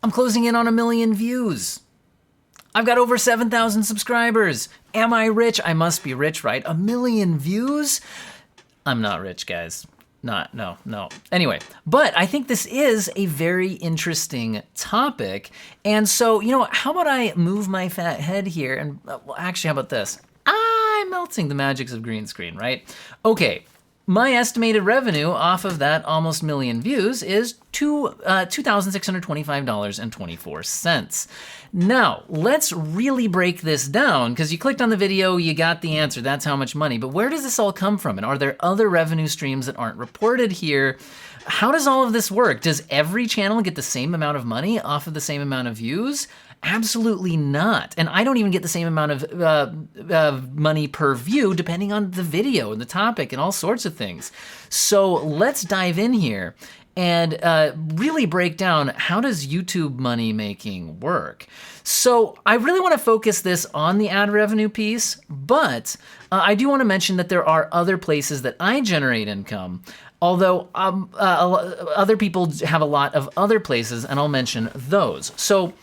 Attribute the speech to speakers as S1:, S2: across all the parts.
S1: I'm closing in on 1 million views. I've got over 7,000 subscribers. Am I rich? I must be rich, right? 1 million views? I'm not rich, guys. No. Anyway, but I think this is a very interesting topic. And so, how about I move my fat head here and, well, actually, how about this? I'm melting the magics of green screen, right? Okay. My estimated revenue off of that almost million views is $2,625.24. Now, let's really break this down, because you clicked on the video, you got the answer, that's how much money. But where does this all come from? And are there other revenue streams that aren't reported here? How does all of this work? Does every channel get the same amount of money off of the same amount of views? Absolutely not. And I don't even get the same amount of money per view depending on the video and the topic and all sorts of things. So let's dive in here and really break down, how does YouTube money making work? So I really want to focus this on the ad revenue piece, but I do want to mention that there are other places that I generate income. Although other people have a lot of other places, and I'll mention those. So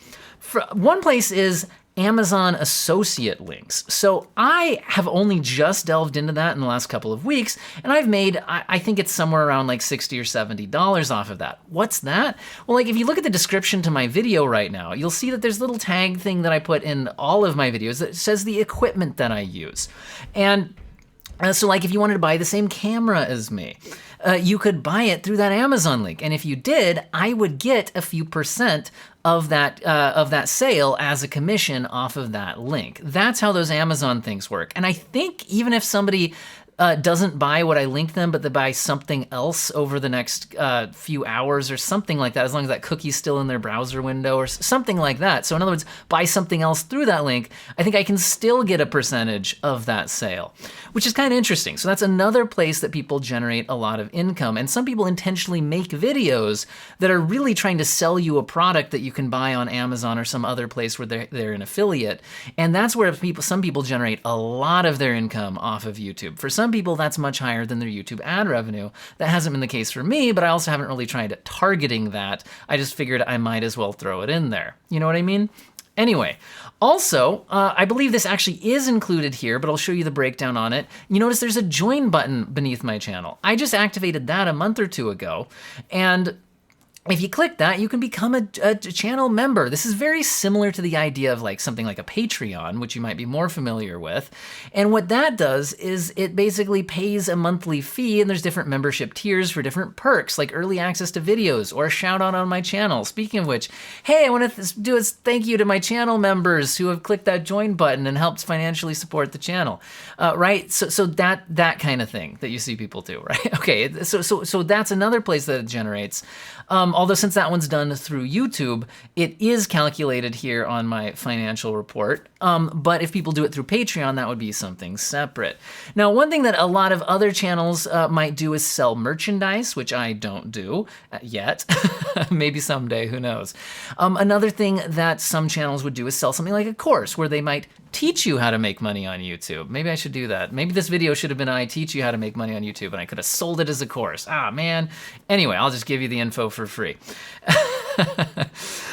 S1: one place is Amazon associate links. So I have only just delved into that in the last couple of weeks, and I've made, I think it's somewhere around like $60 or $70 off of that. What's that? Well, like if you look at the description to my video right now, you'll see that there's a little tag thing that I put in all of my videos that says the equipment that I use. And so like if you wanted to buy the same camera as me, you could buy it through that Amazon link. And if you did, I would get a few percent of that sale as a commission off of that link. That's how those Amazon things work. And I think even if somebody doesn't buy what I link them, but they buy something else over the next few hours or something like that, as long as that cookie's still in their browser window or something like that. So in other words, buy something else through that link, I think I can still get a percentage of that sale, which is kind of interesting. So that's another place that people generate a lot of income. And some people intentionally make videos that are really trying to sell you a product that you can buy on Amazon or some other place where they're an affiliate. And that's where some people generate a lot of their income off of YouTube. For some people, that's much higher than their YouTube ad revenue. That hasn't been the case for me, but I also haven't really tried targeting that. I just figured I might as well throw it in there. You know what I mean? Anyway, also, I believe this actually is included here, but I'll show you the breakdown on it. You notice there's a join button beneath my channel. I just activated that a month or two ago, and if you click that, you can become a channel member. This is very similar to the idea of like something like a Patreon, which you might be more familiar with. And what that does is it basically pays a monthly fee, and there's different membership tiers for different perks, like early access to videos or a shout out on my channel. Speaking of which, hey, I want to do a thank you to my channel members who have clicked that join button and helped financially support the channel, right? So that kind of thing that you see people do, right? Okay, so that's another place that it generates. Although since that one's done through YouTube, it is calculated here on my financial report. But if people do it through Patreon, that would be something separate. Now, one thing that a lot of other channels might do is sell merchandise, which I don't do yet. Maybe someday, who knows. Another thing that some channels would do is sell something like a course where they might teach you how to make money on YouTube. Maybe I should do that. Maybe this video should have been I teach you how to make money on YouTube, and I could have sold it as a course. Ah, man. Anyway, I'll just give you the info for free.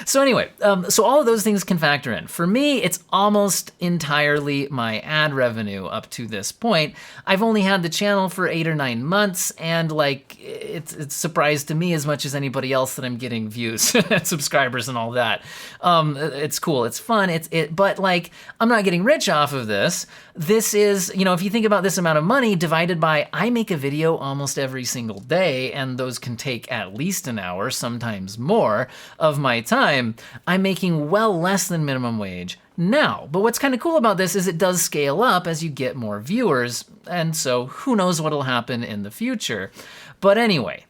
S1: So anyway, so all of those things can factor in. For me, it's almost entirely my ad revenue up to this point. I've only had the channel for 8 or 9 months, and like it's a surprise to me as much as anybody else that I'm getting views and subscribers and all that. It's cool, it's fun, but like I'm not getting rich off of this. This is, if you think about this amount of money divided by, I make a video almost every single day, and those can take at least an hour, sometimes more, of my time. I'm making well less than minimum wage now. But what's kind of cool about this is it does scale up as you get more viewers, and so who knows what'll happen in the future. But anyway,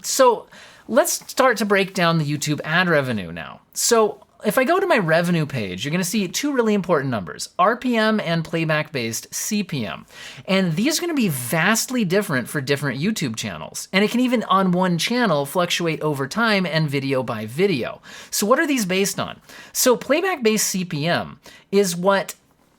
S1: so let's start to break down the YouTube ad revenue now. So if I go to my revenue page, you're gonna see two really important numbers, RPM and playback-based CPM. And these are gonna be vastly different for different YouTube channels. And it can even, on one channel, fluctuate over time and video by video. So what are these based on? So playback-based CPM is what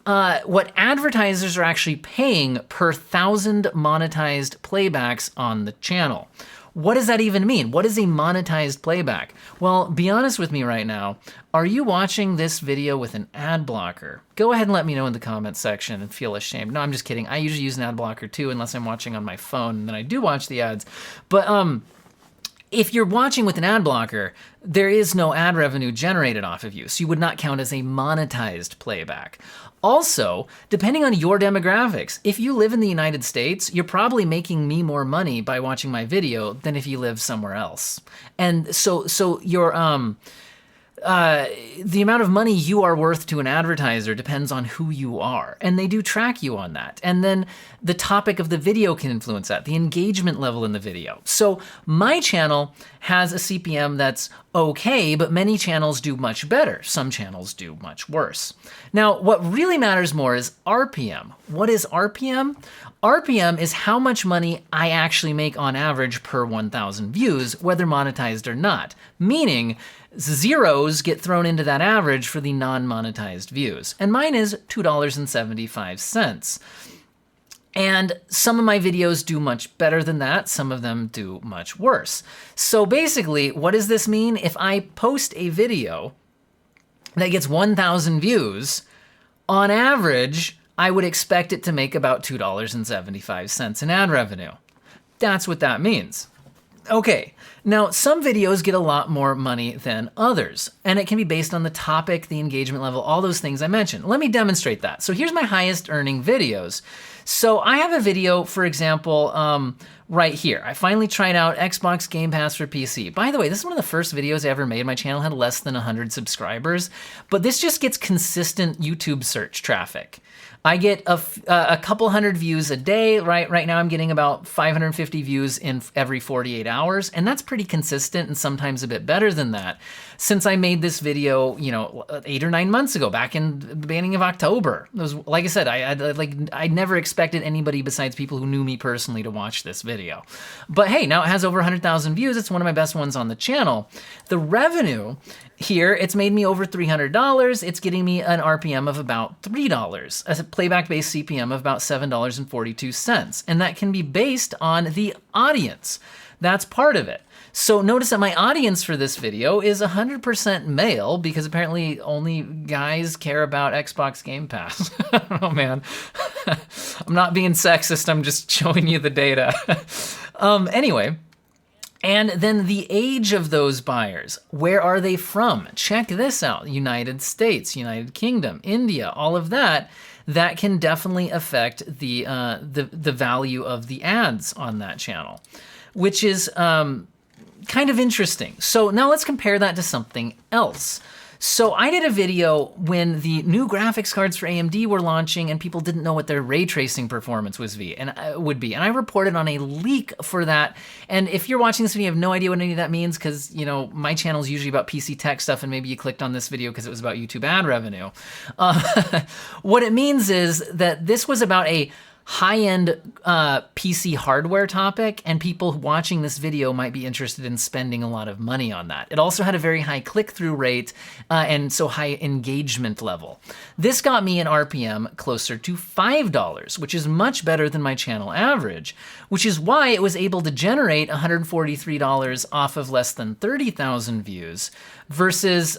S1: advertisers are actually paying per 1,000 monetized playbacks on the channel. What does that even mean? What is a monetized playback? Well, be honest with me right now. Are you watching this video with an ad blocker? Go ahead and let me know in the comments section and feel ashamed. No, I'm just kidding. I usually use an ad blocker too, unless I'm watching on my phone, and then I do watch the ads. But if you're watching with an ad blocker, there is no ad revenue generated off of you, so you would not count as a monetized playback. Also, depending on your demographics, if you live in the United States, you're probably making me more money by watching my video than if you live somewhere else. And so your the amount of money you are worth to an advertiser depends on who you are, and they do track you on that. And then the topic of the video can influence that, the engagement level in the video. So my channel has a CPM that's okay, but many channels do much better. Some channels do much worse. Now, what really matters more is RPM. What is RPM? RPM is how much money I actually make on average per 1,000 views, whether monetized or not. Meaning, zeros get thrown into that average for the non-monetized views. And mine is $2.75. And some of my videos do much better than that. Some of them do much worse. So basically, what does this mean? If I post a video that gets 1,000 views, on average, I would expect it to make about $2.75 in ad revenue. That's what that means. Okay, now some videos get a lot more money than others, and it can be based on the topic, the engagement level, all those things I mentioned. Let me demonstrate that. So here's my highest earning videos. So I have a video, for example, right here. I finally tried out Xbox Game Pass for PC. By the way, this is one of the first videos I ever made. My channel had less than 100 subscribers, but this just gets consistent YouTube search traffic. I get a couple hundred views a day. Right now I'm getting about 550 views in every 48 hours, and that's pretty consistent and sometimes a bit better than that. Since I made this video, 8 or 9 months ago, back in the beginning of October. It was, like I said, I never expected anybody besides people who knew me personally to watch this video. But hey, now it has over 100,000 views. It's one of my best ones on the channel. The revenue here, it's made me over $300. It's getting me an RPM of about $3, a playback-based CPM of about $7.42. And that can be based on the audience. That's part of it. So notice that my audience for this video is 100% male, because apparently only guys care about Xbox Game Pass. I don't know, man. I'm not being sexist, I'm just showing you the data. Anyway. And then the age of those buyers. Where are they from? Check this out. United States, United Kingdom, India, all of that. That can definitely affect the value of the ads on that channel, which is kind of interesting. So now let's compare that to something else. So I did a video when the new graphics cards for AMD were launching and people didn't know what their ray tracing performance would be. And I reported on a leak for that. And if you're watching this video, you have no idea what any of that means, because my channel is usually about PC tech stuff, and maybe you clicked on this video because it was about YouTube ad revenue. What it means is that this was about a high-end PC hardware topic, and people watching this video might be interested in spending a lot of money on that. It also had a very high click-through rate and so high engagement level. This got me an RPM closer to $5, which is much better than my channel average, which is why it was able to generate $143 off of less than 30,000 views versus,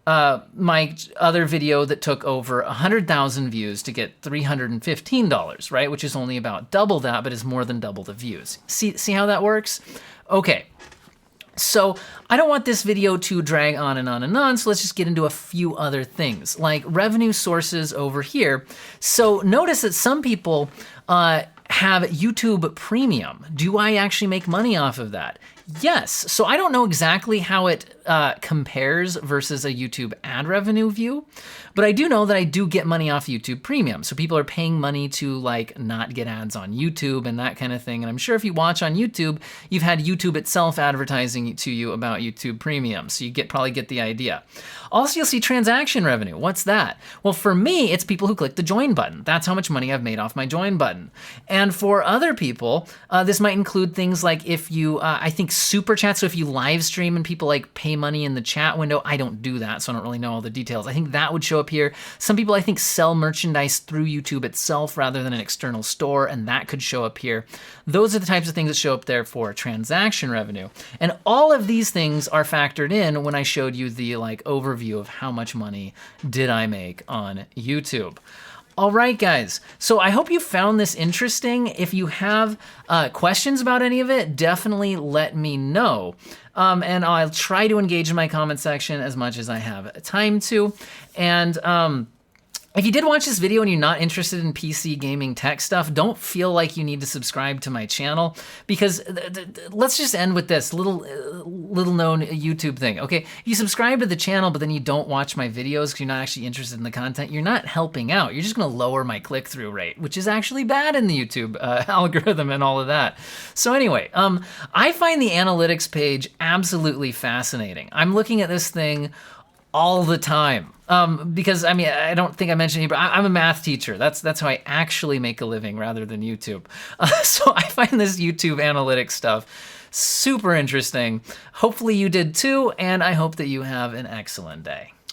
S1: my other video that took over 100,000 views to get $315, right? Which is only about double that, but is more than double the views. See how that works? Okay. So I don't want this video to drag on and on and on, so let's just get into a few other things, like revenue sources over here. So notice that some people have YouTube Premium. Do I actually make money off of that? Yes. So I don't know exactly how it compares versus a YouTube ad revenue view, but I do know that I do get money off YouTube Premium. So people are paying money to not get ads on YouTube and that kind of thing. And I'm sure if you watch on YouTube, you've had YouTube itself advertising to you about YouTube Premium. So you probably get the idea. Also, you'll see transaction revenue. What's that? Well, for me, it's people who click the join button. That's how much money I've made off my join button. And for other people, this might include things like if you, I think super chat. So if you live stream and people pay pay money in the chat window. I don't do that, so I don't really know all the details. I think that would show up here. Some people, I think, sell merchandise through YouTube itself rather than an external store, and that could show up here. Those are the types of things that show up there for transaction revenue. And all of these things are factored in when I showed you the like overview of how much money did I make on YouTube. All right, guys, so I hope you found this interesting. If you have questions about any of it, definitely let me know. And I'll try to engage in my comment section as much as I have time to. And if you did watch this video and you're not interested in PC gaming tech stuff, don't feel like you need to subscribe to my channel, because let's just end with this little known YouTube thing, okay? If you subscribe to the channel, but then you don't watch my videos because you're not actually interested in the content, you're not helping out. You're just gonna lower my click-through rate, which is actually bad in the YouTube algorithm and all of that. So anyway, I find the analytics page absolutely fascinating. I'm looking at this thing all the time. Because I mean, I don't think I mentioned it, but I'm a math teacher. That's how I actually make a living rather than YouTube. So I find this YouTube analytics stuff super interesting. Hopefully you did too, and I hope that you have an excellent day.